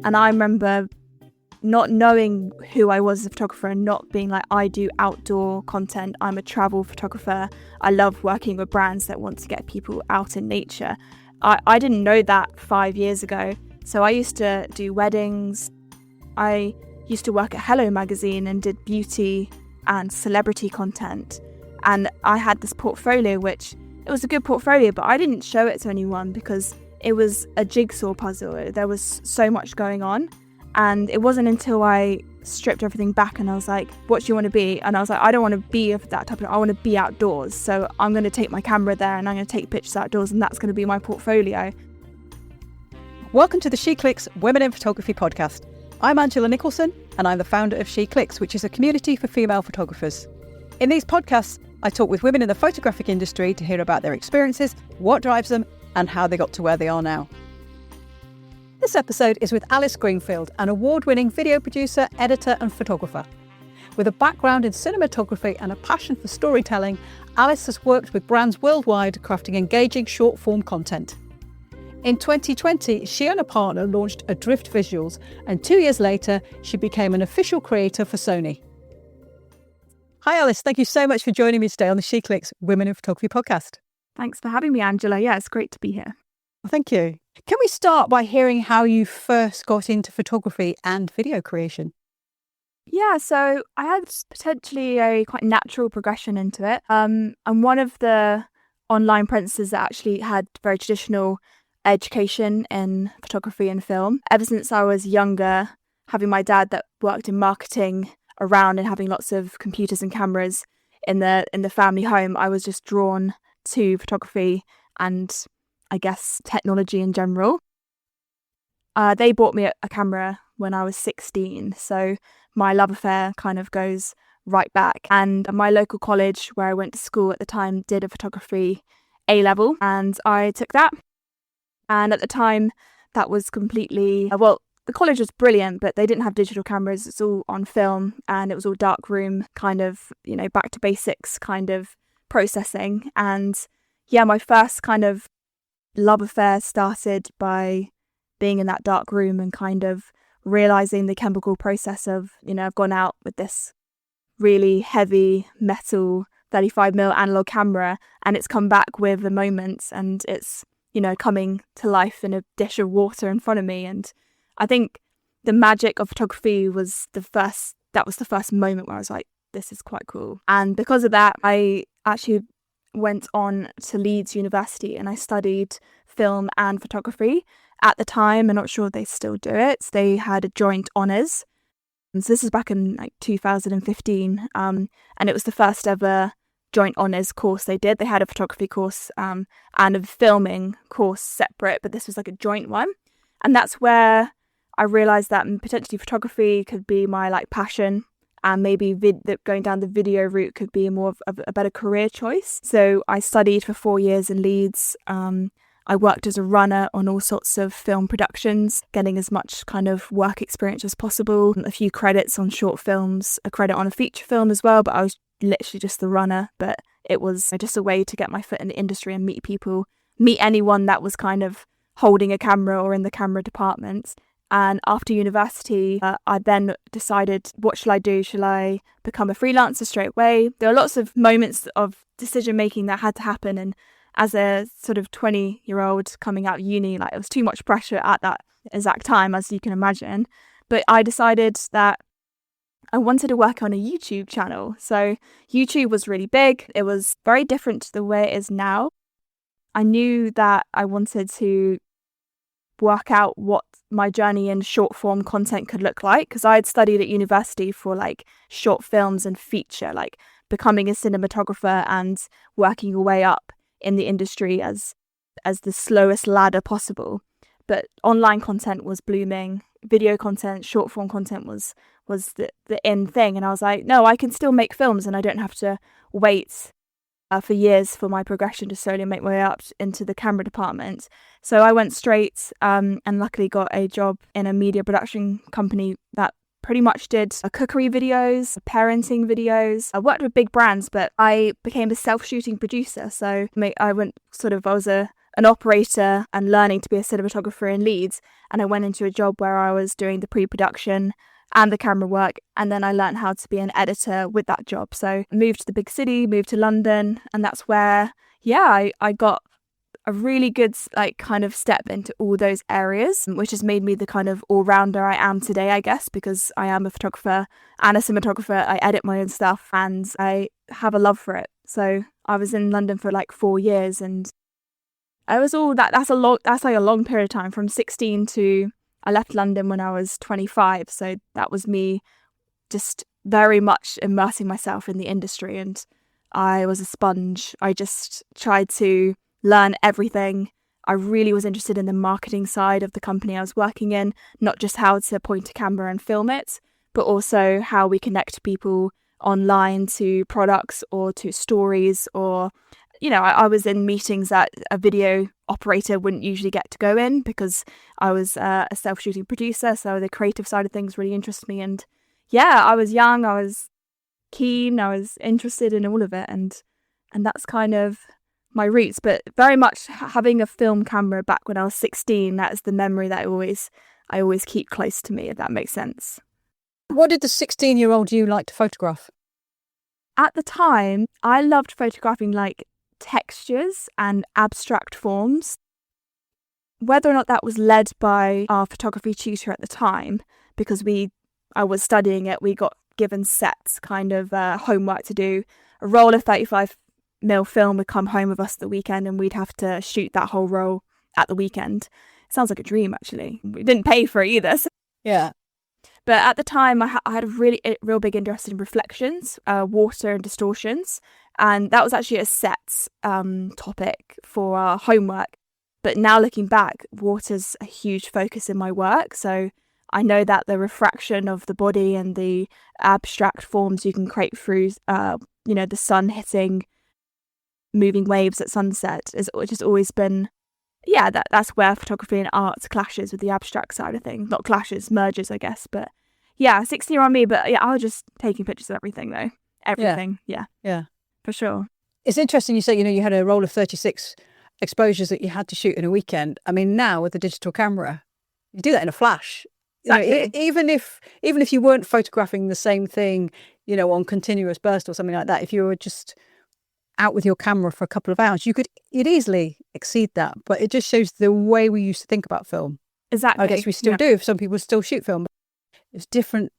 And I remember not knowing who I was as a photographer and not being like, I do outdoor content, I'm a travel photographer, I love working with brands that want to get people out in nature. I didn't know that 5 years ago. So I used to do weddings. I used to work at Hello magazine and did beauty and celebrity content. And I had this portfolio, which it was a good portfolio, but I didn't show it to anyone because it was a jigsaw puzzle. There was so much going on. And it wasn't until I stripped everything back and I was like, what do you want to be? And I was like, I don't want to be of that type of, I want to be outdoors. So I'm going to take my camera there and I'm going to take pictures outdoors and that's going to be my portfolio. Welcome to the SheClicks Women in Photography podcast. I'm Angela Nicholson and I'm the founder of SheClicks, which is a community for female photographers. In these podcasts, I talk with women in the photographic industry to hear about their experiences, what drives them and how they got to where they are now. This episode is with Alice Greenfield, an award-winning video producer, editor and photographer. With a background in cinematography and a passion for storytelling, Alice has worked with brands worldwide crafting engaging short-form content. In 2020, she and a partner launched Adrift Visuals, and 2 years later, she became an official creator for Sony. Hi Alice, thank you so much for joining me today on the SheClicks Women in Photography podcast. Thanks for having me, Angela. Yeah, it's great to be here. Well, thank you. Can we start by hearing how you first got into photography and video creation? Yeah, so I had potentially a quite natural progression into it. I'm one of the online apprentices that actually had very traditional education in photography and film. Ever since I was younger, having my dad that worked in marketing around and having lots of computers and cameras in the family home, I was just drawn to photography and I guess technology in general. They bought me a camera when I was 16, so my love affair kind of goes right back. And my local college where I went to school at the time did a photography A-level and I took that. And at the time that was completely, the college was brilliant, but they didn't have digital cameras. It's all on film and it was all darkroom kind of, back to basics kind of processing. And yeah, my first kind of love affair started by being in that dark room and kind of realizing the chemical process of, I've gone out with this really heavy metal 35mm analog camera and it's come back with a moment and it's, coming to life in a dish of water in front of me. And I think the magic of photography was the first moment where I was like, this is quite cool. And because of that, I actually went on to Leeds University and I studied film and photography. At the time, I'm not sure they still do it, they had a joint honours. And so this is back in 2015 and it was the first ever joint honours course they did. They had a photography course and a filming course separate, but this was like a joint one. And that's where I realised that potentially photography could be my passion. And maybe going down the video route could be more of a better career choice. So I studied for 4 years in Leeds. I worked as a runner on all sorts of film productions, getting as much kind of work experience as possible. A few credits on short films, a credit on a feature film as well, but I was literally just the runner. But it was just a way to get my foot in the industry and meet people, meet anyone that was kind of holding a camera or in the camera department. And after university, I then decided, what shall I do? Shall I become a freelancer straight away? There are lots of moments of decision making that had to happen. And as a sort of 20-year-old coming out of uni, it was too much pressure at that exact time, as you can imagine. But I decided that I wanted to work on a YouTube channel. So YouTube was really big. It was very different to the way it is now. I knew that I wanted to work out what my journey in short form content could look like, because I had studied at university for short films and feature, becoming a cinematographer and working your way up in the industry as the slowest ladder possible. But online content was blooming, video content, short form content was the in thing. And I was like, no, I can still make films and I don't have to wait for years for my progression to slowly make my way up into the camera department. So I went straight and luckily got a job in a media production company that pretty much did cookery videos, parenting videos. I worked with big brands, but I became a self-shooting producer. So I was a an operator and learning to be a cinematographer in Leeds. And I went into a job where I was doing the pre-production and the camera work. And then I learned how to be an editor with that job. So I moved to the big city, moved to London. And that's where, I got a really good kind of step into all those areas, which has made me the kind of all-rounder I am today, I guess, because I am a photographer and a cinematographer. I edit my own stuff and I have a love for it. So I was in London for 4 years, and I was all that's like a long period of time, from 16 to I left London when I was 25. So that was me just very much immersing myself in the industry, and I was a sponge. I just tried to learn everything. I really was interested in the marketing side of the company I was working in, not just how to point a camera and film it, but also how we connect people online to products or to stories. Or, I was in meetings that a video operator wouldn't usually get to go in, because I was a self-shooting producer. So the creative side of things really interested me. And I was young, I was keen, I was interested in all of it. And that's kind of my roots, but very much having a film camera back when I was 16, that's the memory that I always keep close to me, if that makes sense. What did the 16-year-old you like to photograph? At the time, I loved photographing textures and abstract forms. Whether or not that was led by our photography tutor at the time, because I was studying it, we got given sets, kind of homework to do. A roll of 35mm film would come home with us the weekend, and we'd have to shoot that whole roll at the weekend. It sounds like a dream, actually. We didn't pay for it either. So. Yeah. But at the time, I had a real big interest in reflections, water and distortions. And that was actually a set topic for our homework. But now looking back, water's a huge focus in my work. So I know that the refraction of the body and the abstract forms you can create through, the sun hitting moving waves at sunset has just always been, that's where photography and art clashes with the abstract side of things. Not clashes, merges, I guess. But 16-year-old me, but I was just taking pictures of everything though. Everything. Yeah. For sure. It's interesting you say, you had a roll of 36 exposures that you had to shoot in a weekend. I mean, now with the digital camera, you do that in a flash. Exactly. Even if you weren't photographing the same thing, on continuous burst or something like that, if you were just out with your camera for a couple of hours, you'd easily exceed that. But it just shows the way we used to think about film. Exactly. I guess we still do. Some people still shoot film, but it's different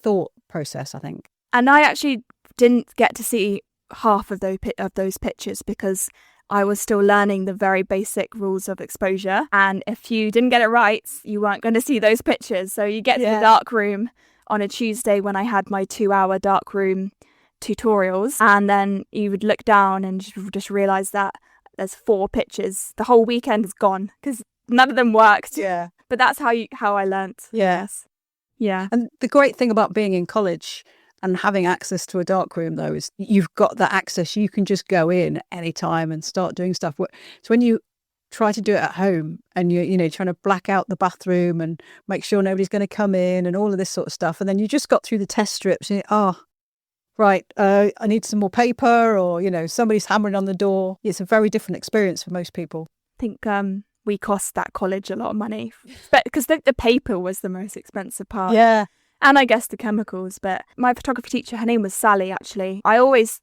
thought process, I think. And I actually didn't get to see half of those pictures, because I was still learning the very basic rules of exposure. And if you didn't get it right, you weren't going to see those pictures. So you get to the darkroom on a Tuesday when I had my 2-hour darkroom tutorials, and then you would look down and just realize that there's 4 pictures. The whole weekend is gone because none of them worked. Yeah. But that's how I learnt. Yes. Yeah. And the great thing about being in college and having access to a darkroom, though, is you've got that access. You can just go in anytime and start doing stuff. So when you try to do it at home and you're trying to black out the bathroom and make sure nobody's going to come in and all of this sort of stuff, and then you just got through the test strips and right, I need some more paper, or somebody's hammering on the door. It's a very different experience for most people. I think we cost that college a lot of money, but because the paper was the most expensive part. Yeah. And I guess the chemicals. But my photography teacher, her name was Sally, actually. I always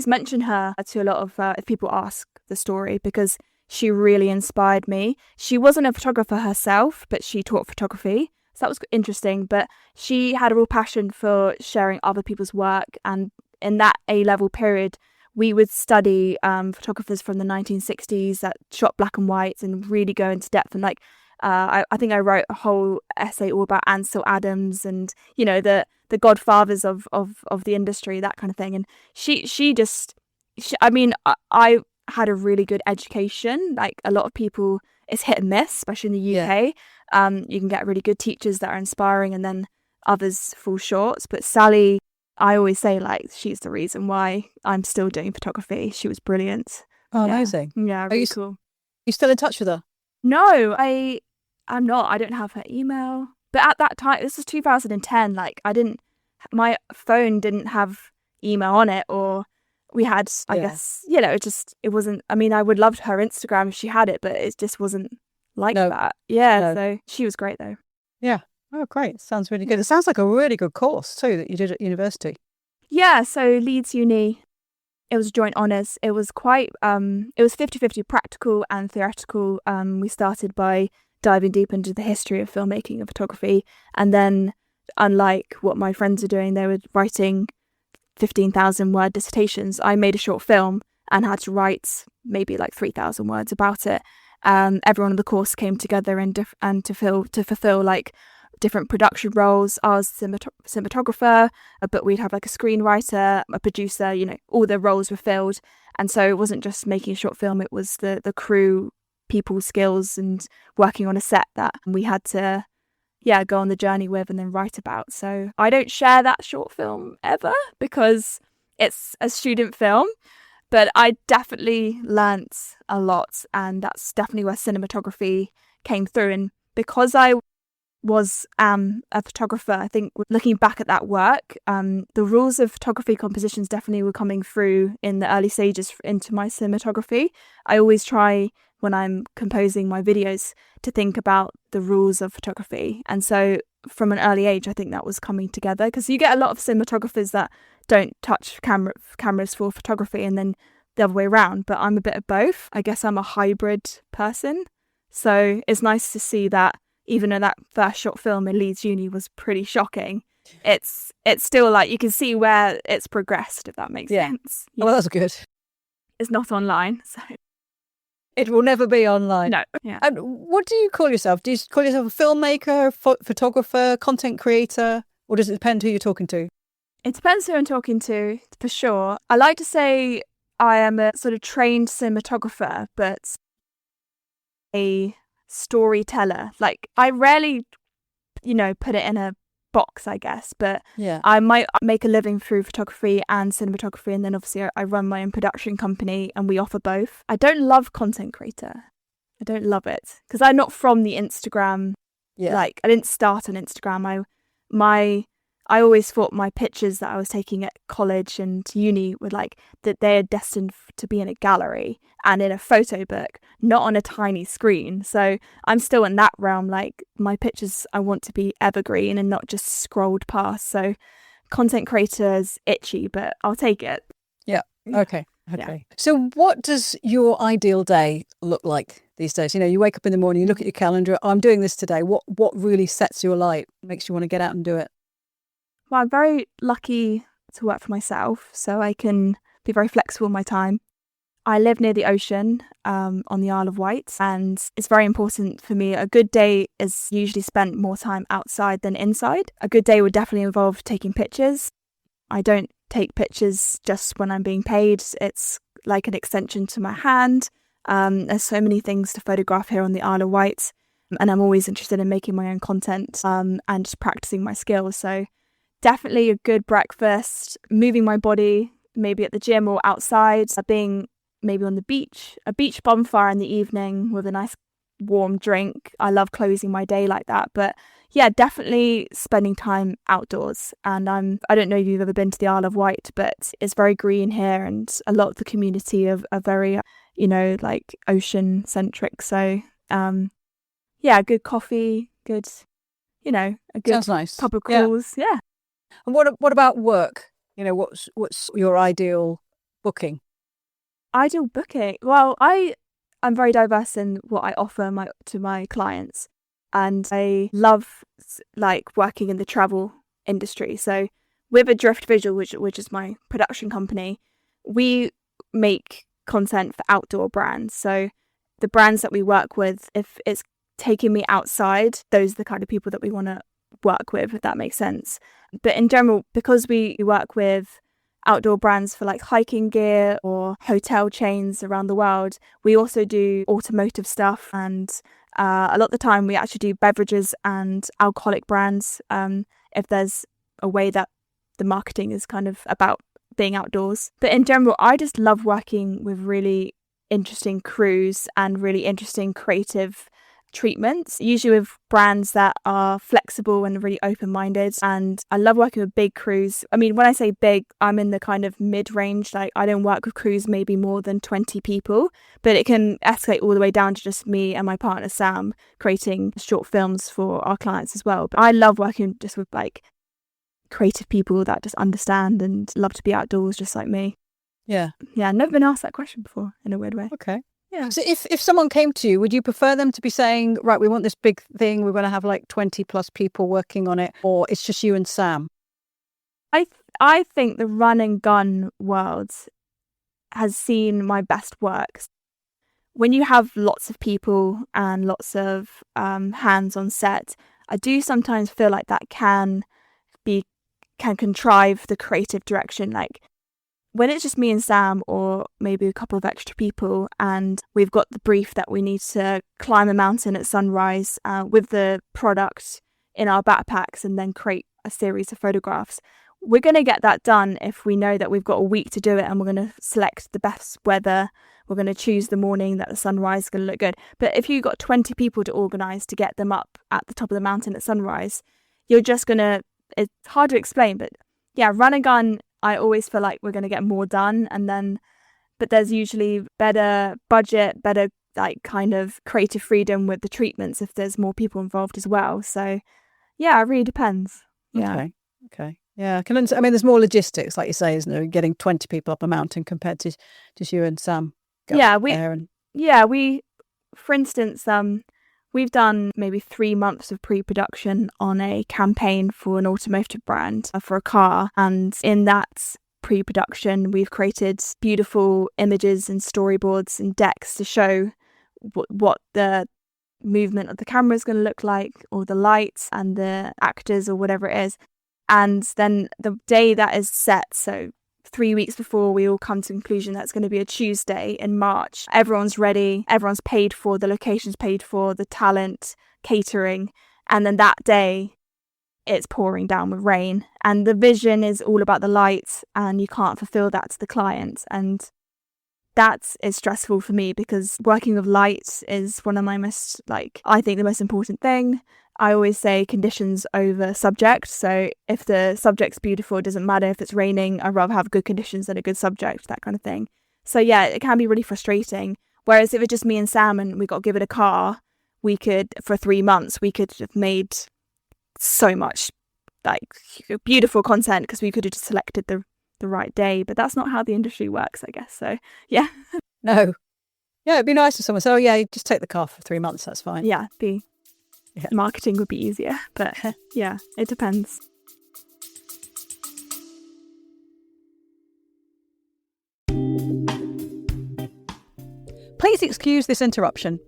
mention her to a lot of if people ask the story, because she really inspired me. She wasn't a photographer herself, but she taught photography. So that was interesting. But she had a real passion for sharing other people's work. And in that A-level period, we would study photographers from the 1960s that shot black and white and really go into depth. And I think I wrote a whole essay all about Ansel Adams and, the godfathers of the industry, that kind of thing. And I had a really good education. Like a lot of people, it's hit and miss, especially in the UK. You can get really good teachers that are inspiring, and then others fall short. But Sally, I always say, she's the reason why I'm still doing photography. She was brilliant. Oh, amazing. Yeah, really cool. Are you still in touch with her? No, I'm not. I don't have her email. But at that time, this was 2010, my phone didn't have email on it or we had, I guess, it wasn't, I mean, I would love her Instagram if she had it, but it just wasn't like that. Yeah. No. So she was great though. Yeah. Oh, great. Sounds really good. It sounds like a really good course too that you did at university. Yeah. So Leeds Uni, it was joint honours. It was quite, it was 50-50 practical and theoretical. We started by diving deep into the history of filmmaking and photography. And then, unlike what my friends are doing, they were writing 15,000 word dissertations. I made a short film and had to write maybe like 3,000 words about it. Everyone in the course came together and to fulfill like different production roles. I was cinematographer, but we'd have like a screenwriter, a producer, all the roles were filled. And so it wasn't just making a short film, it was the crew, people skills and working on a set that we had to go on the journey with and then write about. So I don't share that short film ever because it's a student film, but I definitely learnt a lot, and that's definitely where cinematography came through. And because I was a photographer, I think looking back at that work, the rules of photography compositions definitely were coming through in the early stages into my cinematography. I always try when I'm composing my videos to think about the rules of photography. And so from an early age, I think that was coming together, because you get a lot of cinematographers that don't touch cameras for photography and then the other way around. But I'm a bit of both. I guess I'm a hybrid person. So it's nice to see that even though that first short film in Leeds Uni was pretty shocking, it's still like you can see where it's progressed, if that makes sense. Well, that's good. It's not online, so it will never be online. No. Yeah. And what do you call yourself? Do you call yourself a filmmaker, photographer, content creator, or does it depend who you're talking to? It depends who I'm talking to, for sure. I like to say I am a sort of trained cinematographer, but a storyteller. Like, I rarely, put it in a box, I guess, but I might make a living through photography and cinematography, and then obviously I run my own production company and we offer both. I don't love content creator. I don't love it because I'm not from the Instagram. Like, I didn't start on Instagram. I always thought my pictures that I was taking at college and uni were like that they're destined to be in a gallery and in a photo book, not on a tiny screen. So I'm still in that realm. Like, my pictures, I want to be evergreen and not just scrolled past. So content creator is itchy, but I'll take it. Yeah. Okay. Yeah. So what does your ideal day look like these days? You wake up in the morning, you look at your calendar, I'm doing this today. What really sets your light, makes you want to get out and do it? Well, I'm very lucky to work for myself, so I can be very flexible with my time. I live near the ocean on the Isle of Wight, and it's very important for me. A good day is usually spent more time outside than inside. A good day would definitely involve taking pictures. I don't take pictures just when I'm being paid. It's like an extension to my hand. There's so many things to photograph here on the Isle of Wight, and I'm always interested in making my own content and just practicing my skills. So definitely a good breakfast, moving my body, maybe at the gym or outside, being maybe on the beach, a beach bonfire in the evening with a nice warm drink. I love closing my day like that. But yeah, definitely spending time outdoors. And I don't know if you've ever been to the Isle of Wight, but it's very green here, and a lot of the community are very, like ocean centric. So good coffee, good, a good sounds nice. Pub of calls. Yeah. And what about work? What's your ideal booking? Ideal booking? Well, I'm very diverse in what I offer to my clients, and I love like working in the travel industry. So with Adrift Visual, which is my production company, we make content for outdoor brands. So the brands that we work with, if it's taking me outside, those are the kind of people that we want to work with, if that makes sense. But in general, because we work with outdoor brands for like hiking gear or hotel chains around the world, we also do automotive stuff, and a lot of the time we actually do beverages and alcoholic brands, if there's a way that the marketing is kind of about being outdoors. But in general, I just love working with really interesting crews and really interesting creative treatments, usually with brands that are flexible and really open-minded. And I love working with big crews. I mean, when I say big, I'm in the kind of mid-range. Like, I don't work with crews maybe more than 20 people, but it can escalate all the way down to just me and my partner Sam creating short films for our clients as well. But I love working just with like creative people that just understand and love to be outdoors just like me. Yeah. Yeah, I've never been asked that question before in a weird way. Okay. Yeah. So if someone came to you, would you prefer them to be saying, right, we want this big thing, we're going to have like 20 plus people working on it, or it's just you and Sam? I think the run and gun world has seen my best works. When you have lots of people and lots of hands on set, I do sometimes feel like that can contrive the creative direction. Like, when it's just me and Sam, or maybe a couple of extra people, and we've got the brief that we need to climb a mountain at sunrise with the product in our backpacks and then create a series of photographs, we're going to get that done if we know that we've got a week to do it, and we're going to select the best weather. We're going to choose the morning that the sunrise is going to look good. But if you've got 20 people to organise to get them up at the top of the mountain at sunrise, you're just going to... It's hard to explain, but yeah, run and gun, I always feel like we're going to get more done, but there's usually better budget, better like kind of creative freedom with the treatments if there's more people involved as well. So yeah, it really depends. Yeah. Okay. Yeah. I mean, there's more logistics, like you say, isn't there? Getting 20 people up a mountain compared to just you and Sam. For instance, we've done maybe 3 months of pre-production on a campaign for an automotive brand for a car. And in that pre-production, we've created beautiful images and storyboards and decks to show what the movement of the camera is going to look like, or the lights and the actors or whatever it is. And then the day that is set, so 3 weeks before we all come to the conclusion that's going to be a Tuesday in March, everyone's ready, everyone's paid for, the location's paid for, the talent, catering, and then that day it's pouring down with rain, and the vision is all about the lights, and you can't fulfill that to the client. And that is stressful for me, because working with lights is one of my most, I think the most important thing. I always say conditions over subject. So if the subject's beautiful, it doesn't matter if it's raining. I'd rather have good conditions than a good subject, that kind of thing. So yeah, it can be really frustrating. Whereas if it's just me and Sam and we got given a car, for 3 months, we could have made so much beautiful content, because we could have just selected the right day. But that's not how the industry works, I guess. So yeah. No. Yeah, it'd be nice if someone said, oh yeah, you just take the car for 3 months, that's fine. Yeah, marketing would be easier, but yeah, it depends. Please excuse this interruption.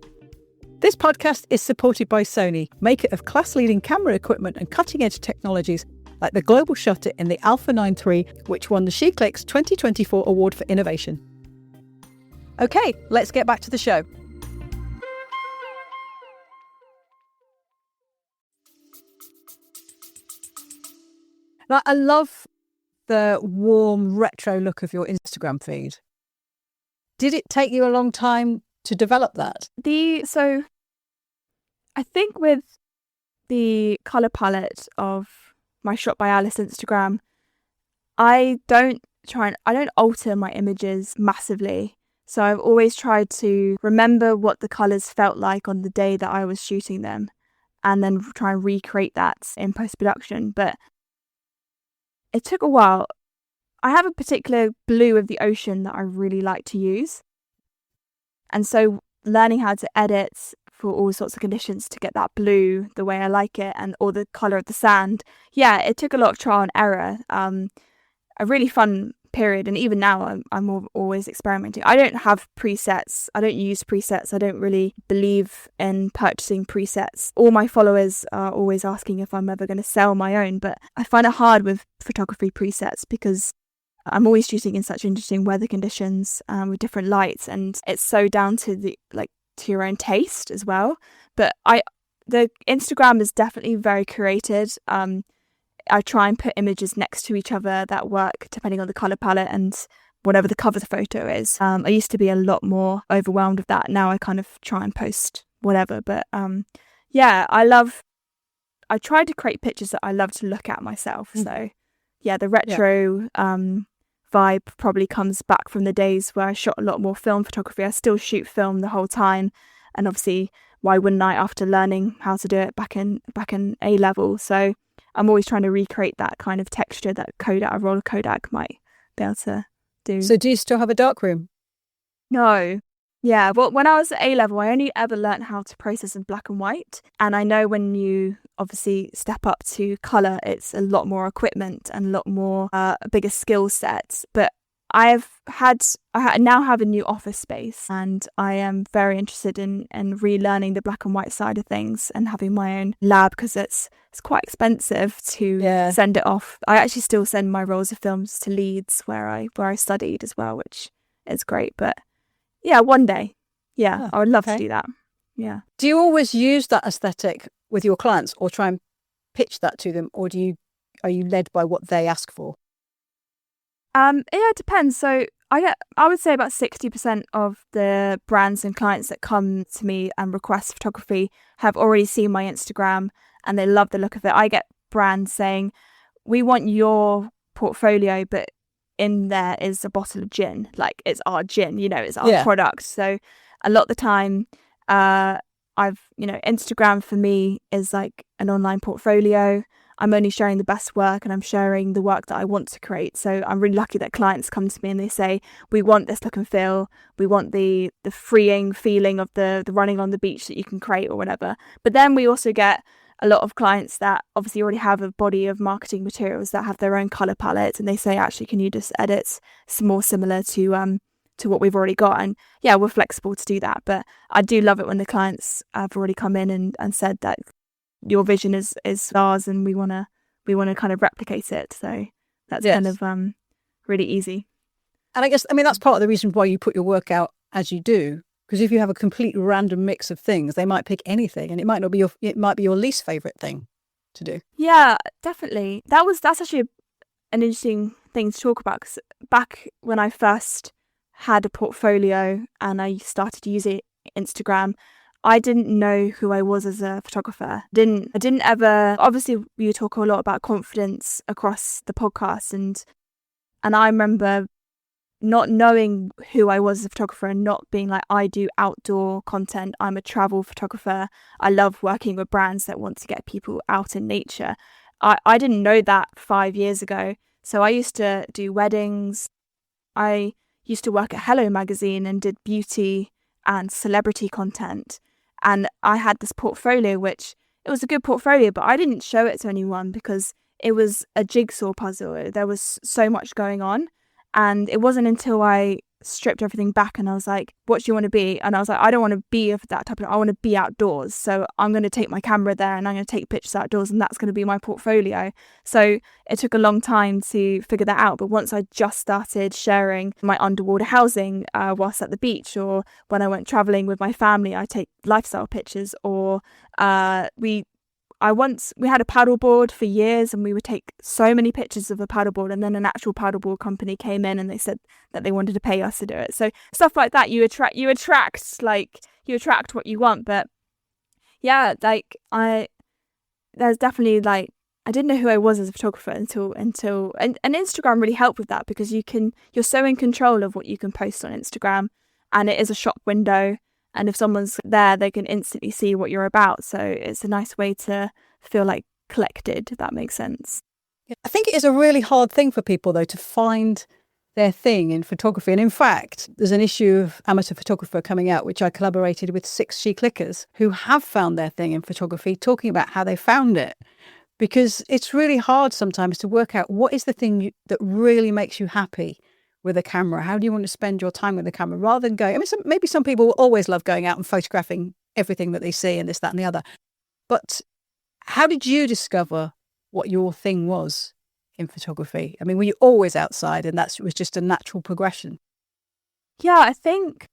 This podcast is supported by Sony, maker of class-leading camera equipment and cutting-edge technologies like the global shutter in the Alpha 9 III, which won the SheClicks 2024 Award for Innovation. Okay, let's get back to the show. Now, I love the warm retro look of your Instagram feed. Did it take you a long time to develop that? So I think with the colour palette of my Shot by Alice Instagram, I don't alter my images massively. So I've always tried to remember what the colours felt like on the day that I was shooting them, and then try and recreate that in post-production. But it took a while. I have a particular blue of the ocean that I really like to use. And so learning how to edit for all sorts of conditions to get that blue the way I like it, or the colour of the sand, yeah, it took a lot of trial and error. A really fun period. And even now I'm always experimenting. I don't have presets. I don't use presets. I don't really believe in purchasing presets. All my followers are always asking if I'm ever going to sell my own, but I find it hard with photography presets, because I'm always shooting in such interesting weather conditions with different lights, and it's so down to to your own taste as well. But the Instagram is definitely very curated. I try and put images next to each other that work depending on the colour palette and whatever the cover of the photo is. I used to be a lot more overwhelmed with that. Now I kind of try and post whatever. But I try to create pictures that I love to look at myself. So the retro vibe probably comes back from the days where I shot a lot more film photography. I still shoot film the whole time, and obviously why wouldn't I after learning how to do it back in A level? So I'm always trying to recreate that kind of texture that a roller Kodak might be able to do. So do you still have a darkroom? No. Yeah, well, when I was at A level, I only ever learnt how to process in black and white. And I know when you obviously step up to colour, it's a lot more equipment and a lot more a bigger skill set. But I now have a new office space, and I am very interested in relearning the black and white side of things and having my own lab, because it's quite expensive to send it off. I actually still send my rolls of films to Leeds, where I studied as well, which is great. But yeah, one day. Yeah, I would love to do that. Yeah. Do you always use that aesthetic with your clients, or try and pitch that to them, or are you led by what they ask for? It depends. So I would say about 60% of the brands and clients that come to me and request photography have already seen my Instagram and they love the look of it. I get brands saying, we want your portfolio, but in there is a bottle of gin. Like, it's our gin, it's our product. So a lot of the time, Instagram for me is like an online portfolio. I'm only sharing the best work, and I'm sharing the work that I want to create. So I'm really lucky that clients come to me and they say, we want this look and feel. We want the freeing feeling of the running on the beach that you can create or whatever. But then we also get a lot of clients that obviously already have a body of marketing materials that have their own colour palette, and they say, actually, can you just edit some more similar to what we've already got? And yeah, we're flexible to do that. But I do love it when the clients have already come in and said that your vision is ours, and we want to kind of replicate it. So that's kind of really easy. And I guess, that's part of the reason why you put your work out as you do, because if you have a complete random mix of things, they might pick anything, and it might be your least favorite thing to do. Yeah, definitely. That's actually an interesting thing to talk about, because back when I first had a portfolio and I started using Instagram, I didn't know who I was as a photographer. I didn't ever. Obviously, we talk a lot about confidence across the podcast, and I remember not knowing who I was as a photographer and not being like, I do outdoor content. I'm a travel photographer. I love working with brands that want to get people out in nature. I didn't know that 5 years ago. So I used to do weddings. I used to work at Hello magazine and did beauty and celebrity content. And I had this portfolio, which it was a good portfolio, but I didn't show it to anyone because it was a jigsaw puzzle. There was so much going on. And it wasn't until I stripped everything back and I was like, what do you want to be? And I was like, I don't want to be of that type of, I want to be outdoors. So I'm going to take my camera there and I'm going to take pictures outdoors, and that's going to be my portfolio. So it took a long time to figure that out. But once I just started sharing my underwater housing whilst at the beach, or when I went traveling with my family, I take lifestyle pictures, or we had a paddleboard for years, and we would take so many pictures of a paddleboard, and then an actual paddleboard company came in and they said that they wanted to pay us to do it. So stuff like that, you attract what you want. But yeah, there's definitely I didn't know who I was as a photographer until and Instagram really helped with that, because you're so in control of what you can post on Instagram, and it is a shop window. And if someone's there, they can instantly see what you're about. So it's a nice way to feel like collected, if that makes sense. I think it is a really hard thing for people, though, to find their thing in photography. And in fact, there's an issue of Amateur Photographer coming out, which I collaborated with 6 SheClickers who have found their thing in photography, talking about how they found it. Because it's really hard sometimes to work out what is the thing that really makes you happy with a camera. How do you want to spend your time with the camera, rather than going, maybe some people will always love going out and photographing everything that they see and this, that and the other. But how did you discover what your thing was in photography? Were you always outside and that was just a natural progression? Yeah, I think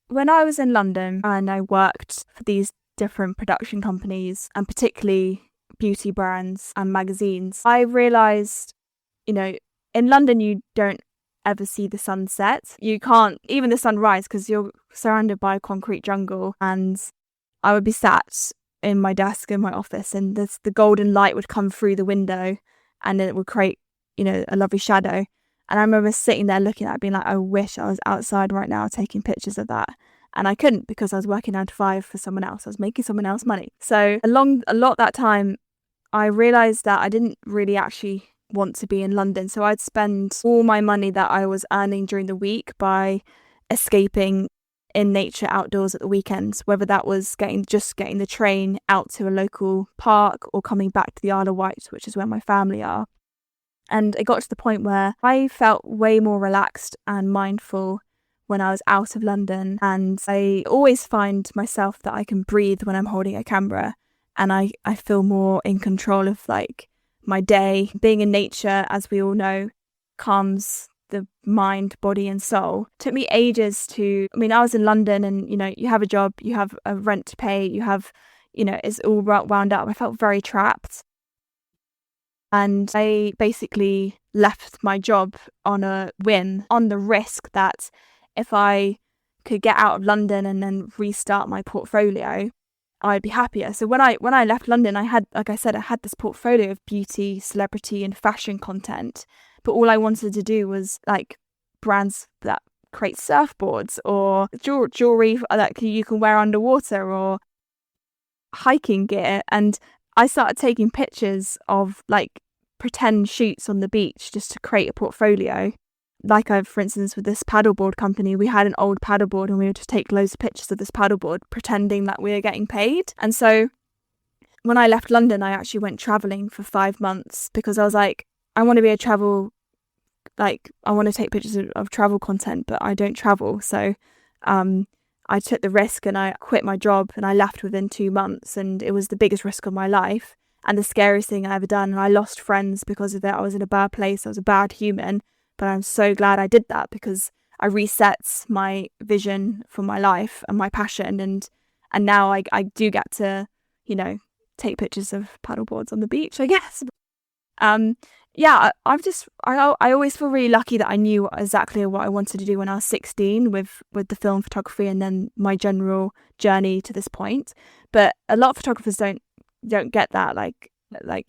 when I was in London and I worked for these different production companies, and particularly beauty brands and magazines, I realised, in London you don't ever see the sunset. You can't, even the sunrise, because you're surrounded by a concrete jungle. And I would be sat in my desk in my office, and the golden light would come through the window, and then it would create, a lovely shadow. And I remember sitting there looking at it, being like, I wish I was outside right now taking pictures of that. And I couldn't, because I was working 9 to 5 for someone else. I was making someone else money. So a lot that time, I realised that I didn't really actually want to be in London. So I'd spend all my money that I was earning during the week by escaping in nature outdoors at the weekends, whether that was getting the train out to a local park or coming back to the Isle of Wight, which is where my family are. And it got to the point where I felt way more relaxed and mindful when I was out of London. And I always find myself that I can breathe when I'm holding a camera. And I feel more in control of like my day. Being in nature, as we all know, calms the mind, body and soul. It took me ages I was in London, and, you have a job, you have a rent to pay, you have, it's all wound up. I felt very trapped. And I basically left my job on a whim, on the risk that if I could get out of London and then restart my portfolio, I'd be happier. So when I left London, I had this portfolio of beauty, celebrity and fashion content. But all I wanted to do was like brands that create surfboards or jewelry that you can wear underwater or hiking gear. And I started taking pictures of like pretend shoots on the beach just to create a portfolio. Like for instance, with this paddleboard company, we had an old paddleboard and we would just take loads of pictures of this paddleboard pretending that we were getting paid. And so when I left London, I actually went traveling for 5 months because I was like, I want to be I want to take pictures of travel content, but I don't travel. So I took the risk and I quit my job and I left within 2 months, and it was the biggest risk of my life and the scariest thing I ever done. And I lost friends because of it. I was in a bad place. I was a bad human, but I'm so glad I did that because I reset my vision for my life and my passion. And now I do get to, take pictures of paddleboards on the beach, I guess. Yeah, I always feel really lucky that I knew exactly what I wanted to do when I was 16 with the film photography and then my general journey to this point. But a lot of photographers don't get that. Like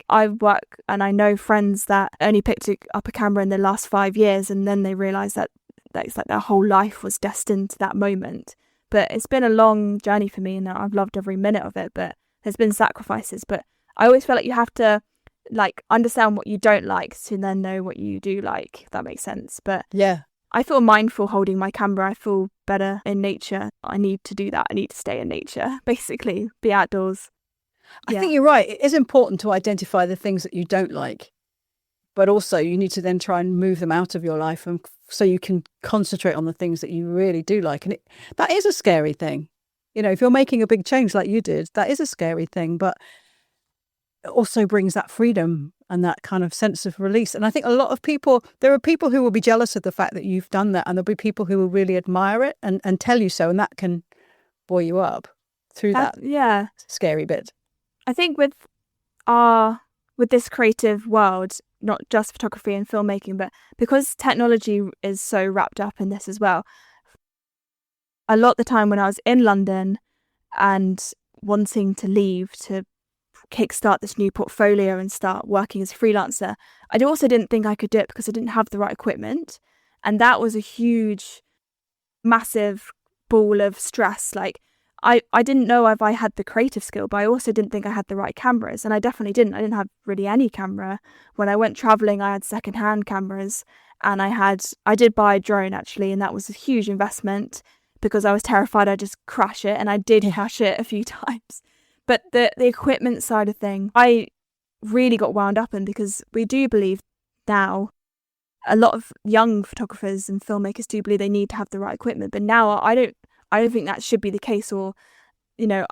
I work and I know friends that only picked up a camera in the last 5 years, and then they realise that it's like their whole life was destined to that moment. But it's been a long journey for me, and I've loved every minute of it. But there's been sacrifices. But I always feel like you have to understand what you don't like to then know what you do like, if that makes sense. But yeah, I feel mindful holding my camera. I feel better in nature. I need to do that. I need to stay in nature, basically, be outdoors. I think you're right. It is important to identify the things that you don't like, but also you need to then try and move them out of your life, and so you can concentrate on the things that you really do like. And that is a scary thing. If you're making a big change like you did, that is a scary thing, but it also brings that freedom and that kind of sense of release. And I think there are people who will be jealous of the fact that you've done that, and there'll be people who will really admire it and tell you so, and that can buoy you up through that scary bit. I think with this creative world, not just photography and filmmaking, but because technology is so wrapped up in this as well, a lot of the time when I was in London and wanting to leave to kickstart this new portfolio and start working as a freelancer, I also didn't think I could do it because I didn't have the right equipment. And that was a huge, massive ball of stress. Like I didn't know if I had the creative skill, but I also didn't think I had the right cameras. And I definitely didn't. I didn't have really any camera. When I went traveling, I had secondhand cameras, and I did buy a drone actually. And that was a huge investment because I was terrified I'd just crash it. And I did crash it a few times. But the equipment side of thing, I really got wound up in, because we do believe now, a lot of young photographers and filmmakers do believe they need to have the right equipment. But now I don't think that should be the case. Or,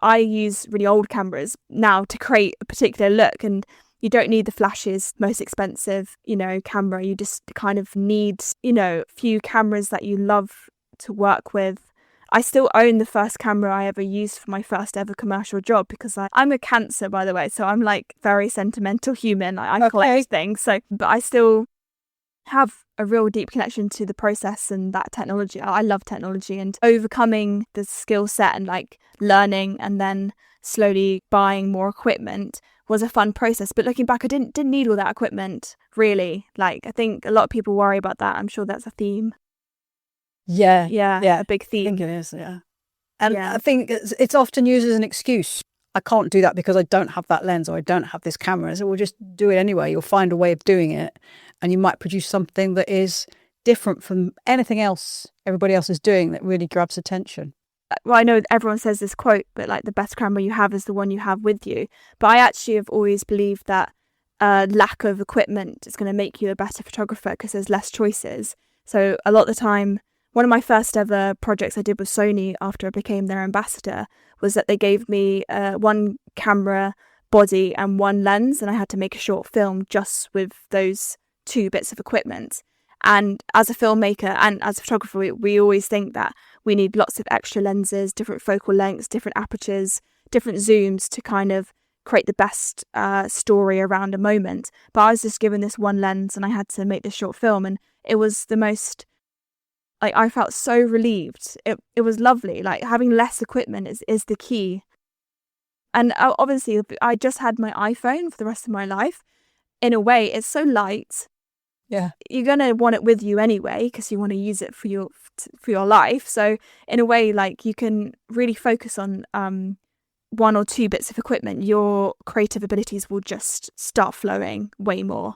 I use really old cameras now to create a particular look, and you don't need the flashiest, most expensive, camera. You just kind of need, a few cameras that you love to work with. I still own the first camera I ever used for my first ever commercial job, because I'm a Cancer, by the way, so I'm like very sentimental human. I collect things. So, but I still have a real deep connection to the process and that technology. I love technology, and overcoming the skill set and like learning and then slowly buying more equipment was a fun process. But looking back, I didn't need all that equipment really. Like, I think a lot of people worry about that. I'm sure that's a theme. Yeah, a big I theme. think it is, yeah. And Yeah. I think it's often used as an excuse. I can't do that because I don't have that lens or I don't have this camera. So we'll just do it anyway. You'll find a way of doing it, and you might produce something that is different from anything else everybody else is doing that really grabs attention. Well, I know everyone says this quote, but like, the best camera you have is the one you have with you. But I actually have always believed that lack of equipment is going to make you a better photographer because there's less choices. So a lot of the time, one of my first ever projects I did with Sony after I became their ambassador was that they gave me one camera body and one lens, and I had to make a short film just with those two bits of equipment. And as a filmmaker and as a photographer, we always think that we need lots of extra lenses, different focal lengths, different apertures, different zooms to kind of create the best story around a moment. But I was just given this one lens and I had to make this short film, and it was the most, like, I felt so relieved. It was lovely. Like, having less equipment is the key. And obviously, if I just had my iPhone for the rest of my life, in a way, it's so light. Yeah. You're going to want it with you anyway because you want to use it for your life. So in a way, like, you can really focus on one or two bits of equipment. Your creative abilities will just start flowing way more.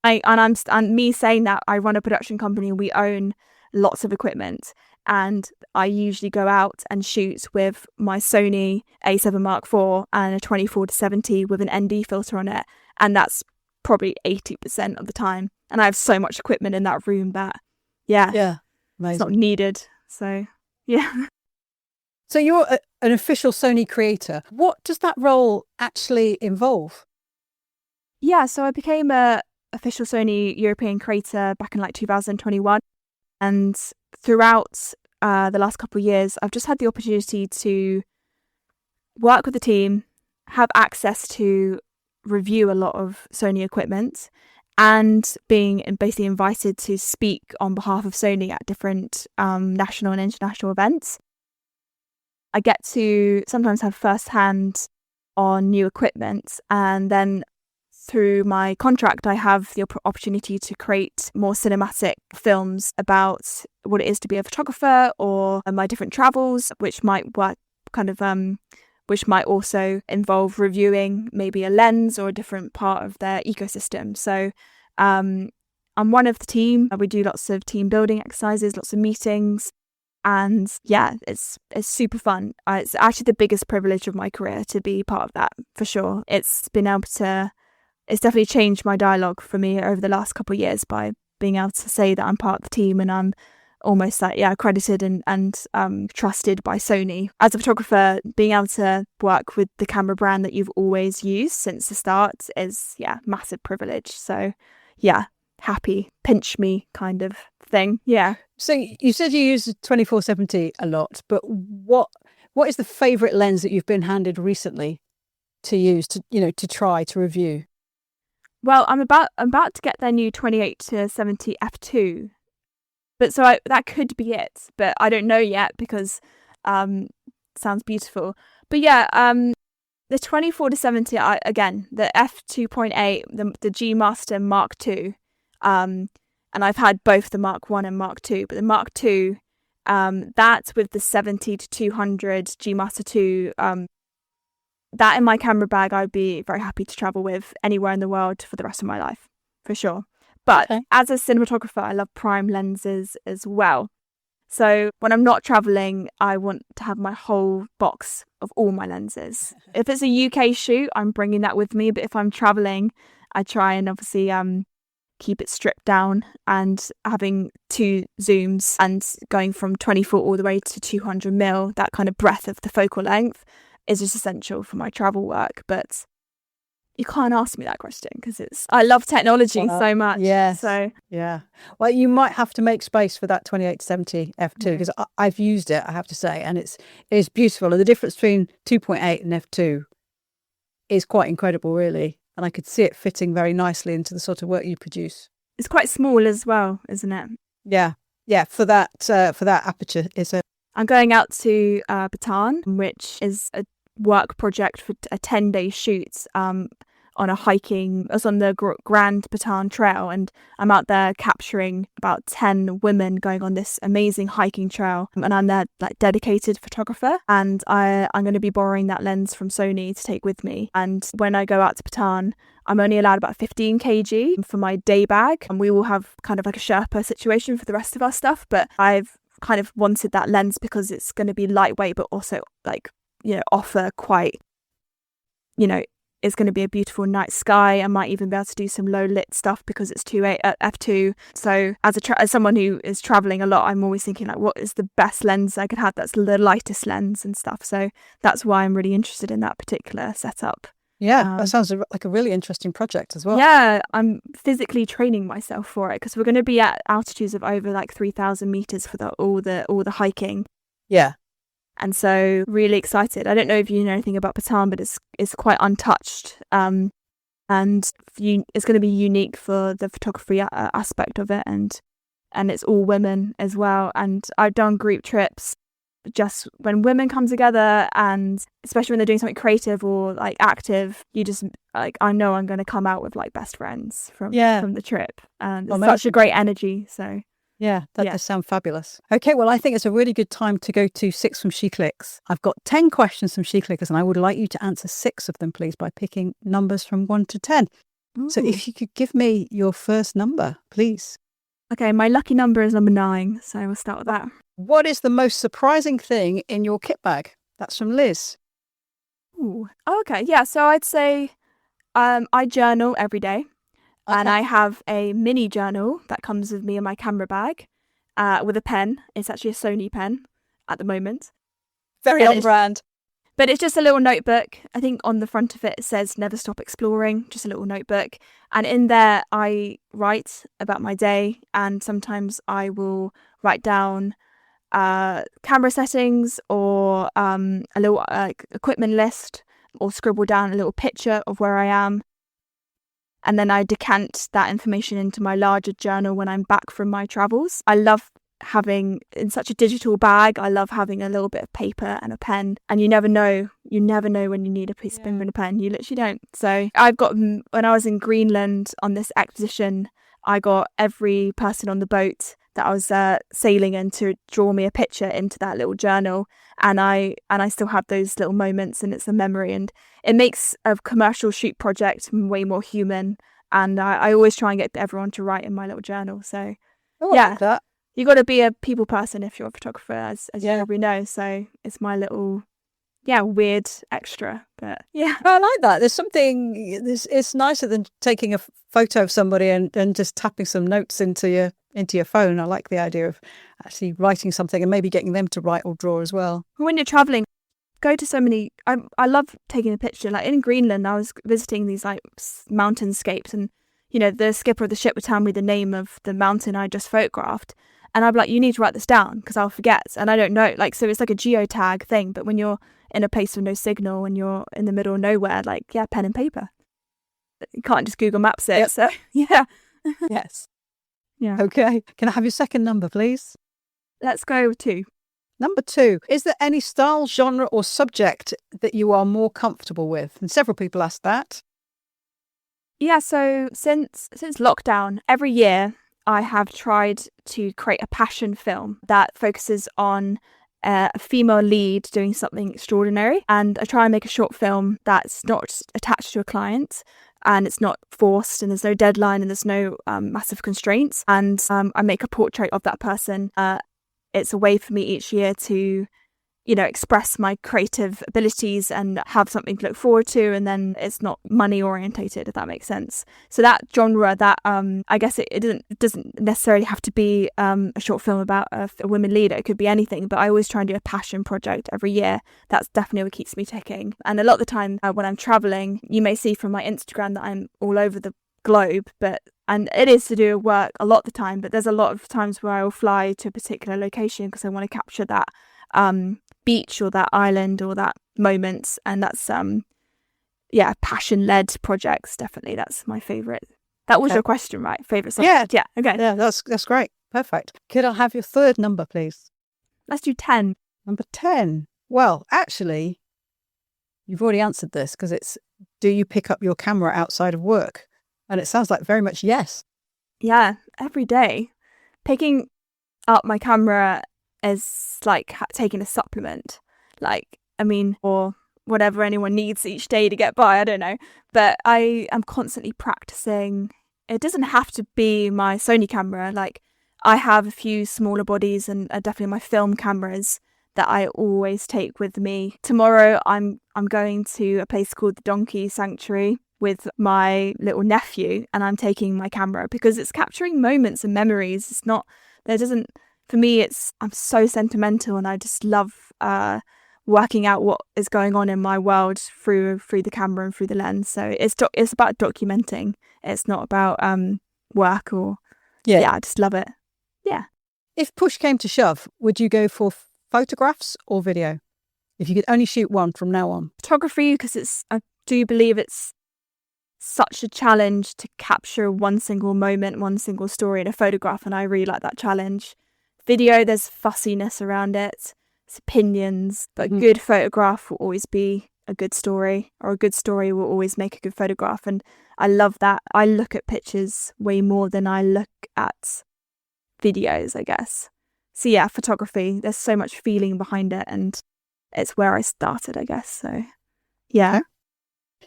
And me saying that, I run a production company. We own lots of equipment, and I usually go out and shoot with my Sony A7 Mark IV and a 24-70 with an ND filter on it, and that's probably 80% of the time. And I have so much equipment in that room that Amazing. It's not needed. So yeah. So you're an official Sony creator. What does that role actually involve? Yeah, so I became a official Sony European creator back in like 2021, and throughout the last couple of years I've just had the opportunity to work with the team, have access to review a lot of Sony equipment, and being basically invited to speak on behalf of Sony at different national and international events. I get to sometimes have first hand on new equipment, and then through my contract I have the opportunity to create more cinematic films about what it is to be a photographer, or my different travels, which might work which might also involve reviewing maybe a lens or a different part of their ecosystem. So I'm one of the team. We do lots of team building exercises, lots of meetings, and yeah, it's super fun. It's actually the biggest privilege of my career to be part of that, for sure. It's definitely changed my dialogue for me over the last couple of years by being able to say that I'm part of the team, and I'm almost like, accredited and trusted by Sony. As a photographer, being able to work with the camera brand that you've always used since the start is, massive privilege. So happy, pinch me kind of thing. Yeah. So you said you use the 24-70 a lot, but what is the favourite lens that you've been handed recently to use to try to review? Well, I'm about to get their new 28-70 f2. But so that could be it, but I don't know yet because sounds beautiful. But yeah, the 24-70, again, the f2.8, the G Master Mark II, and I've had both the Mark I and Mark II, but the Mark II, that's with the 70-200 G Master II, that in my camera bag, I'd be very happy to travel with anywhere in the world for the rest of my life, for sure. But As a cinematographer, I love prime lenses as well. So when I'm not traveling, I want to have my whole box of all my lenses. If it's a UK shoot, I'm bringing that with me. But if I'm traveling, I try and obviously keep it stripped down, and having two zooms and going from 24 all the way to 200mm, that kind of breadth of the focal length is just essential for my travel work. But you can't ask me that question because I love technology so much. Yes. So yeah. Well, you might have to make space for that 28-70 f2 because I've used it, I have to say, and it's beautiful. And the difference between 2.8 and f2 is quite incredible, really. And I could see it fitting very nicely into the sort of work you produce. It's quite small as well, isn't it? Yeah. Yeah. For that aperture is a. I'm going out to Bhutan, which is a work project for a 10-day shoot on a hiking. I was on the Grand Bhutan Trail, and I'm out there capturing about 10 women going on this amazing hiking trail. And I'm their like dedicated photographer, and I'm going to be borrowing that lens from Sony to take with me. And when I go out to Bhutan, I'm only allowed about 15 kg for my day bag, and we will have kind of like a Sherpa situation for the rest of our stuff. But I've kind of wanted that lens because it's going to be lightweight, but also like, offer quite, it's going to be a beautiful night sky. I might even be able to do some low lit stuff because it's f2. So as someone who is traveling a lot, I'm always thinking like, what is the best lens I could have that's the lightest lens and stuff. So that's why I'm really interested in that particular setup. Yeah, that sounds like a really interesting project as well. Yeah, I'm physically training myself for it because we're going to be at altitudes of over like 3,000 meters for all the hiking. Yeah. And so really excited. I don't know if you know anything about Bhutan, but it's quite untouched. And it's going to be unique for the photography aspect of it. And it's all women as well. And I've done group trips just when women come together, and especially when they're doing something creative or like active, you just like, I know I'm going to come out with like best friends from the trip. And it's such a great energy. So yeah, that does sound fabulous. Okay, well, I think it's a really good time to go to 6 from SheClicks. I've got 10 questions from SheClickers, and I would like you to answer 6 of them, please, by picking numbers from 1 to 10. Ooh. So if you could give me your first number, please. Okay, my lucky number is number 9, so we'll start with that. What is the most surprising thing in your kit bag? That's from Liz. Ooh. Okay, yeah, so I'd say I journal every day. Okay. And I have a mini journal that comes with me in my camera bag with a pen. It's actually a Sony pen at the moment. Very on brand. But it's just a little notebook. I think on the front of it says never stop exploring, just a little notebook. And in there I write about my day, and sometimes I will write down camera settings or a little equipment list, or scribble down a little picture of where I am. And then I decant that information into my larger journal when I'm back from my travels. I love having, in such a digital bag, I love having a little bit of paper and a pen. And you never know when you need a piece of paper and a pen. You literally don't. So when I was in Greenland on this expedition, I got every person on the boat that I was sailing in to draw me a picture into that little journal. And I still have those little moments, and it's a memory, and it makes a commercial shoot project way more human. And I always try and get everyone to write in my little journal. So like that. You got to be a people person if you're a photographer, as you probably know. So it's my little weird extra, but yeah. I like that. There's something, it's nicer than taking a photo of somebody and just tapping some notes into your phone. I like the idea of actually writing something and maybe getting them to write or draw as well. When you're traveling, go to so many, I love taking a picture. Like in Greenland, I was visiting these like mountainscapes, and the skipper of the ship would tell me the name of the mountain I just photographed, and I'd be like, you need to write this down because I'll forget, and I don't know. Like, so it's like a geotag thing, but when you're in a place with no signal and you're in the middle of nowhere, like, pen and paper. You can't just Google Maps it. Yep. So yeah. Yes. Yeah. Okay. Can I have your second number, please? Let's go with 2. Number 2. Is there any style, genre or subject that you are more comfortable with? And several people asked that. Yeah, so since lockdown, every year I have tried to create a passion film that focuses on a female lead doing something extraordinary. And I try and make a short film that's not attached to a client, and it's not forced, and there's no deadline, and there's no massive constraints. And I make a portrait of that person. It's a way for me each year to, express my creative abilities and have something to look forward to. And then it's not money orientated, if that makes sense. So that genre, that I guess it doesn't necessarily have to be a short film about a women leader. It could be anything, but I always try and do a passion project every year. That's definitely what keeps me ticking. And a lot of the time when I'm traveling, you may see from my Instagram that I'm all over the globe, and it is to do with work a lot of the time, but there's a lot of times where I will fly to a particular location because I want to capture that beach or that island or that moment. And that's passion-led projects, definitely. That's my favorite That was your question, right? Favorite Yeah. subject? Yeah. Okay. Yeah, that's great. Perfect. Could I have your third number, please? Let's do 10. Number 10. Well, actually, you've already answered this because it's, do you pick up your camera outside of work? And it sounds like very much yes. Yeah, every day. Picking up my camera is like taking a supplement. Like, I mean, or whatever anyone needs each day to get by, I don't know. But I am constantly practicing. It doesn't have to be my Sony camera. Like, I have a few smaller bodies and definitely my film cameras that I always take with me. Tomorrow I'm going to a place called the Donkey Sanctuary with my little nephew, and I'm taking my camera because it's capturing moments and memories. It's not, there doesn't, for me, I'm so sentimental, and I just love working out what is going on in my world through the camera and through the lens. So it's about documenting. It's not about work or I just love it. Yeah. If push came to shove, would you go for photographs or video? If you could only shoot one from now on. Photography, because I do believe it's such a challenge to capture one single moment, one single story in a photograph, and I really like that challenge. Video, there's fussiness around it, it's opinions, but a good photograph will always be a good story, or a good story will always make a good photograph, and I love that. I look at pictures way more than I look at videos, I guess. So yeah, photography, there's so much feeling behind it, and it's where I started, I guess. So yeah.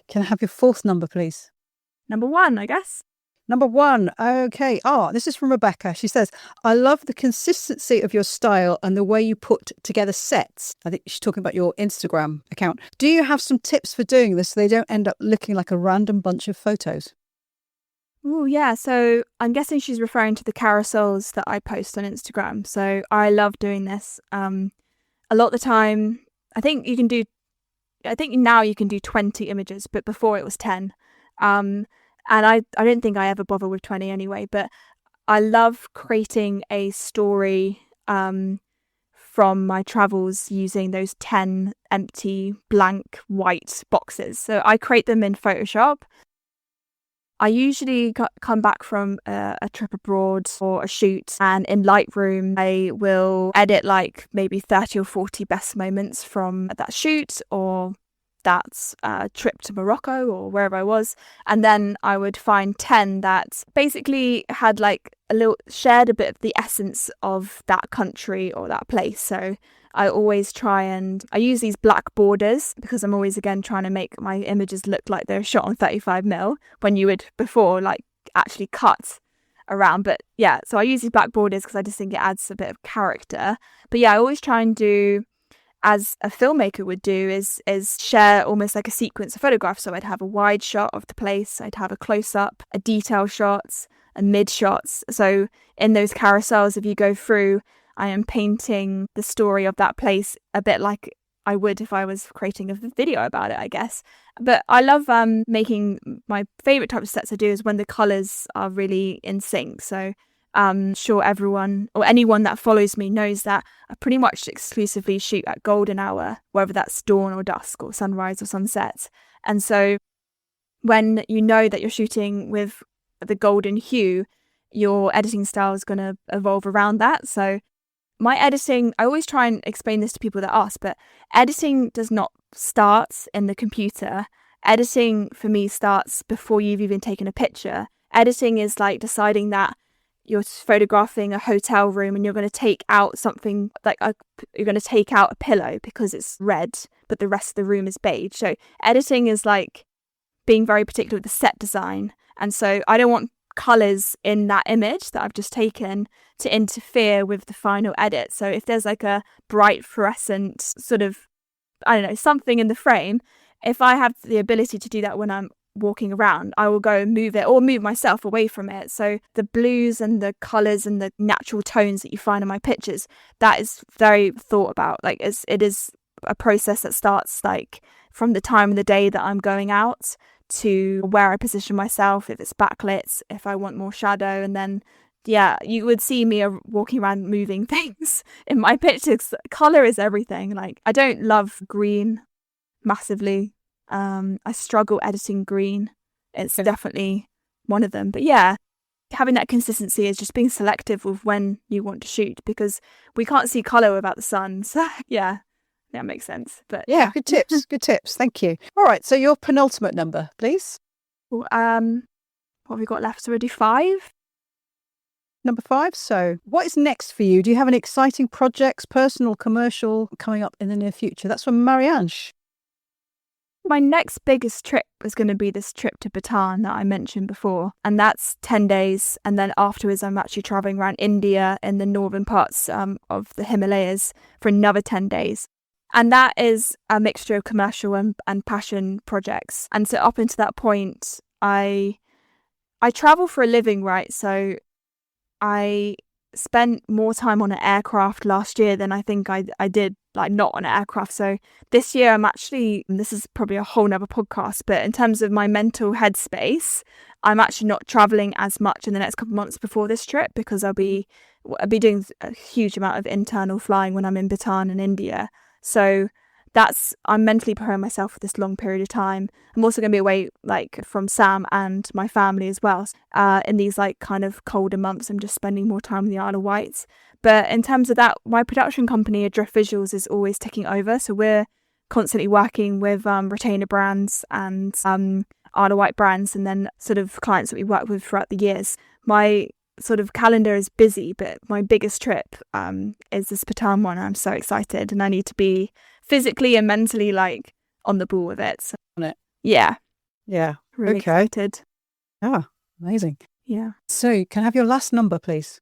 Can I have your fourth number, please? Number 1, I guess. Number 1. Okay. This is from Rebecca. She says, I love the consistency of your style and the way you put together sets. I think she's talking about your Instagram account. Do you have some tips for doing this so they don't end up looking like a random bunch of photos? Oh, yeah. So I'm guessing she's referring to the carousels that I post on Instagram. So I love doing this. A lot of the time, I think now you can do 20 images, but before it was 10. And I don't think I ever bother with 20 anyway, but I love creating a story from my travels using those 10 empty, blank, white boxes. So I create them in Photoshop. I usually come back from a trip abroad or a shoot, and in Lightroom, I will edit like maybe 30 or 40 best moments from that shoot or that trip to Morocco or wherever I was. And then I would find 10 that basically had like shared a bit of the essence of that country or that place. So I always I use these black borders because I'm always again trying to make my images look like they're shot on 35mm when you would before like actually cut around. But yeah, so I use these black borders because I just think it adds a bit of character. But yeah, I always try and do, as a filmmaker would do, is share almost like a sequence of photographs. So I'd have a wide shot of the place, I'd have a close-up, a detail shot, a mid shots. So in those carousels, if you go through, I am painting the story of that place a bit like I would if I was creating a video about it, I guess. But I love making, my favourite type of sets I do is when the colours are really in sync. So I'm sure everyone or anyone that follows me knows that I pretty much exclusively shoot at golden hour, whether that's dawn or dusk or sunrise or sunset. And so when you know that you're shooting with the golden hue, your editing style is going to evolve around that. So my editing, I always try and explain this to people that ask, but editing does not start in the computer. Editing for me starts before you've even taken a picture. Editing is like deciding that you're photographing a hotel room and you're going to take out something like you're going to take out a pillow because it's red, but the rest of the room is beige. So editing is like being very particular with the set design. And so I don't want colours in that image that I've just taken to interfere with the final edit. So if there's like a bright fluorescent sort of, I don't know, something in the frame, if I have the ability to do that when I'm walking around, I will go and move it or move myself away from it. So the blues and the colours and the natural tones that you find in my pictures, that is very thought about. Like it is a process that starts like from the time of the day that I'm going out to where I position myself, if it's backlit, if I want more shadow. And then yeah, you would see me walking around moving things in my pictures. Colour is everything. Like I don't love green massively. I struggle editing green. It's definitely one of them. But yeah, having that consistency is just being selective with when you want to shoot, because we can't see colour without the sun. So yeah, that makes sense. But Yeah, good tips. Good tips. Thank you. All right. So your penultimate number, please. what have we got left? So we'll do 5. Number 5. So what is next for you? Do you have any exciting projects, personal, commercial, coming up in the near future? That's from Marianne. My next biggest trip is going to be this trip to Bhutan that I mentioned before. And that's 10 days. And then afterwards, I'm actually traveling around India in the northern parts of the Himalayas for another 10 days. And that is a mixture of commercial and passion projects. And so up until that point, I travel for a living, right? So I spent more time on an aircraft last year than I think I did like not on an aircraft. So this year this is probably a whole nother podcast, but in terms of my mental headspace, I'm actually not traveling as much in the next couple of months before this trip, because I'll be doing a huge amount of internal flying when I'm in Bhutan and India. So I'm mentally preparing myself for this long period of time. I'm also going to be away like from Sam and my family as well. In these like kind of colder months, I'm just spending more time in the Isle of Wight. But in terms of that, my production company, Adrift Visuals, is always ticking over. So we're constantly working with retainer brands and Isle of Wight brands, and then sort of clients that we work with throughout the years. My sort of calendar is busy, but my biggest trip is this Bhutan one. I'm so excited, and I need to be physically and mentally like on the ball with it. So, On it. yeah. Yeah. Really excited. Ah, amazing. Yeah. So can I have your last number, please?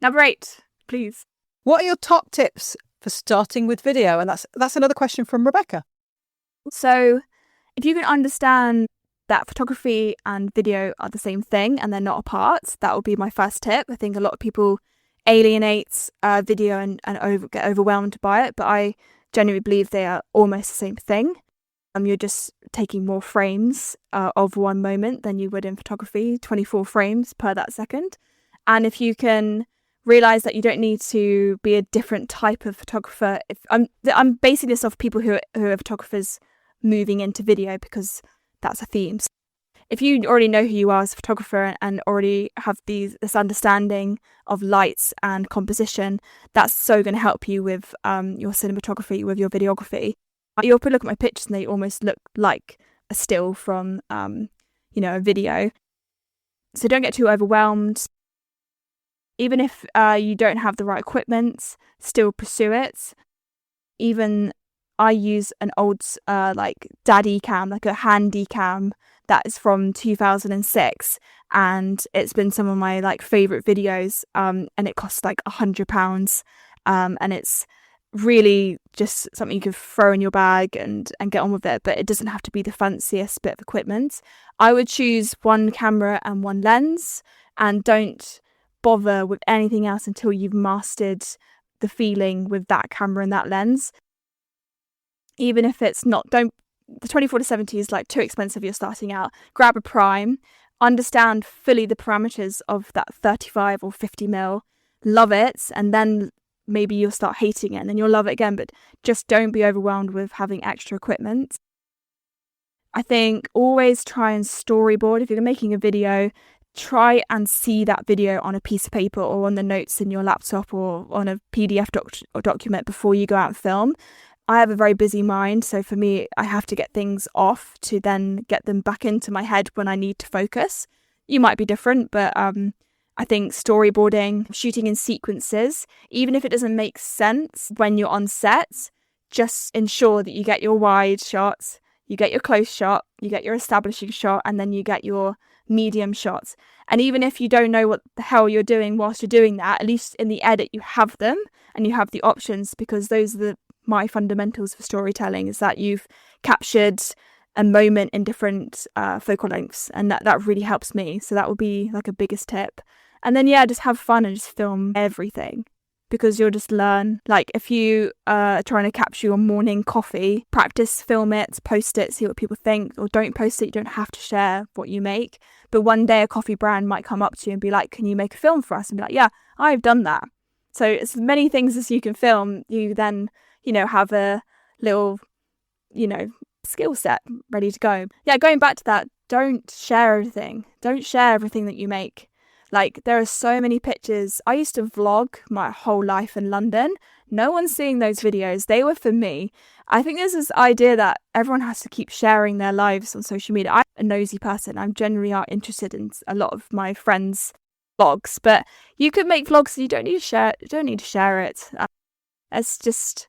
Number 8, please. What are your top tips for starting with video? And that's another question from Rebecca. So if you can understand that photography and video are the same thing and they're not apart, that would be my first tip. I think a lot of people alienate video and get overwhelmed by it, but I genuinely believe they are almost the same thing. You're just taking more frames of one moment than you would in photography, 24 frames per that second. And if you can realize that you don't need to be a different type of photographer, I'm basing this off people who are photographers moving into video, because that's a theme. So if you already know who you are as a photographer and already have this understanding of lights and composition, that's so going to help you with your cinematography, with your videography. You'll look at my pictures and they almost look like a still from a video. So don't get too overwhelmed. Even if you don't have the right equipment, still pursue it. Even I use an old daddy cam, like a handy cam that is from 2006, and it's been some of my like favorite videos, and it costs like £100, and it's really just something you can throw in your bag and get on with it, but it doesn't have to be the fanciest bit of equipment. I would choose one camera and one lens, and don't bother with anything else until you've mastered the feeling with that camera and that lens. Even if it's not, the 24-70 is like too expensive, you're starting out. Grab a prime, understand fully the parameters of that 35 or 50mm, love it, and then maybe you'll start hating it and then you'll love it again, but just don't be overwhelmed with having extra equipment. I think always try and storyboard. If you're making a video, try and see that video on a piece of paper or on the notes in your laptop or on a PDF document before you go out and film. I have a very busy mind, so for me, I have to get things off to then get them back into my head when I need to focus. You might be different, but I think storyboarding, shooting in sequences, even if it doesn't make sense when you're on set, just ensure that you get your wide shots, you get your close shot, you get your establishing shot, and then you get your medium shots. And even if you don't know what the hell you're doing whilst you're doing that, at least in the edit you have them and you have the options, because those are my fundamentals for storytelling, is that you've captured a moment in different focal lengths, and that really helps me. So that would be like a biggest tip. And then just have fun and just film everything, because you'll just learn. Like if you are trying to capture your morning coffee, practice, film it, post it, see what people think, or don't post it. You don't have to share what you make, but one day a coffee brand might come up to you and be like, can you make a film for us? And be like, yeah, I've done that. So as many things as you can film, you then have a little skill set ready to go. Yeah, going back to that, don't share everything. Don't share everything that you make. Like, there are so many pictures. I used to vlog my whole life in London. No one's seeing those videos. They were for me. I think there's this idea that everyone has to keep sharing their lives on social media. I'm a nosy person. I'm generally interested in a lot of my friends' vlogs, but you could make vlogs and you don't need to share. You don't need to share it. It's just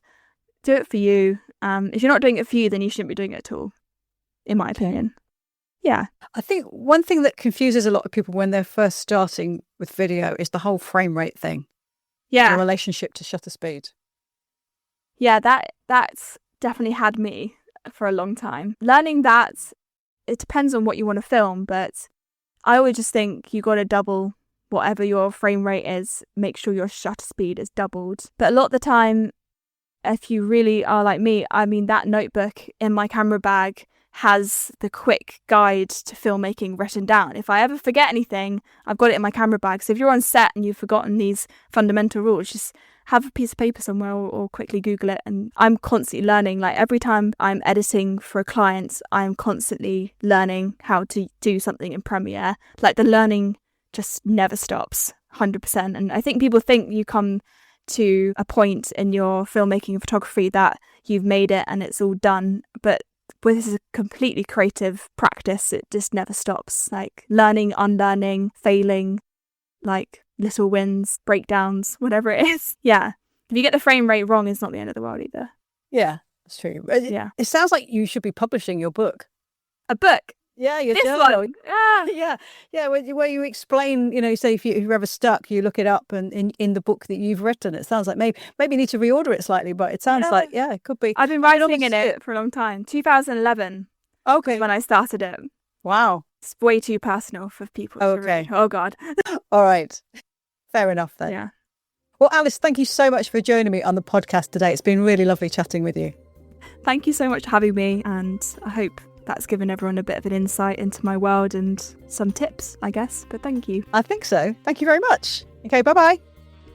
do it for you. If you're not doing it for you, then you shouldn't be doing it at all, in my opinion. Yeah. I think one thing that confuses a lot of people when they're first starting with video is the whole frame rate thing. Yeah. The relationship to shutter speed. Yeah, that's definitely had me for a long time. Learning that, it depends on what you want to film, but I always just think you got to double whatever your frame rate is. Make sure your shutter speed is doubled. But a lot of the time, if you really are like me, I mean, that notebook in my camera bag has the quick guide to filmmaking written down. If I ever forget anything, I've got it in my camera bag. So if you're on set and you've forgotten these fundamental rules, just have a piece of paper somewhere or quickly Google it. And I'm constantly learning. Like, every time I'm editing for a client, I'm constantly learning how to do something in Premiere. Like, the learning just never stops, 100%. And I think people think you come to a point in your filmmaking and photography that you've made it and it's all done. But this is a completely creative practice. It just never stops. Like, learning, unlearning, failing, like little wins, breakdowns, whatever it is. Yeah. If you get the frame rate wrong, it's not the end of the world either. Yeah, that's true. Yeah. It sounds like you should be publishing your book. A book? Yeah, your This journal. one? Ah. Yeah. Where you explain, say if you're ever stuck, you look it up and in the book that you've written. It sounds like maybe you need to reorder it slightly, but it sounds like, it could be. I've been writing in it for a long time. 2011. Okay. When I started it. Wow. It's way too personal for people to read. Oh, God. All right. Fair enough then. Yeah. Well, Alice, thank you so much for joining me on the podcast today. It's been really lovely chatting with you. Thank you so much for having me, and I hope that's given everyone a bit of an insight into my world and some tips, I guess. But thank you. I think so. Thank you very much. Okay, bye-bye.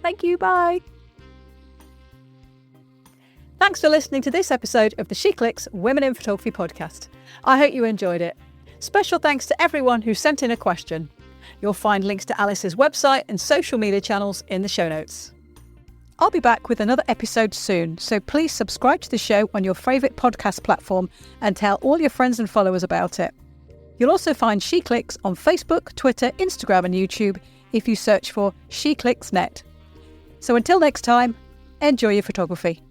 Thank you. Bye. Thanks for listening to this episode of the SheClicks Women in Photography podcast. I hope you enjoyed it. Special thanks to everyone who sent in a question. You'll find links to Alice's website and social media channels in the show notes. I'll be back with another episode soon, so please subscribe to the show on your favourite podcast platform and tell all your friends and followers about it. You'll also find SheClicks on Facebook, Twitter, Instagram and YouTube if you search for SheClicksNet. So until next time, enjoy your photography.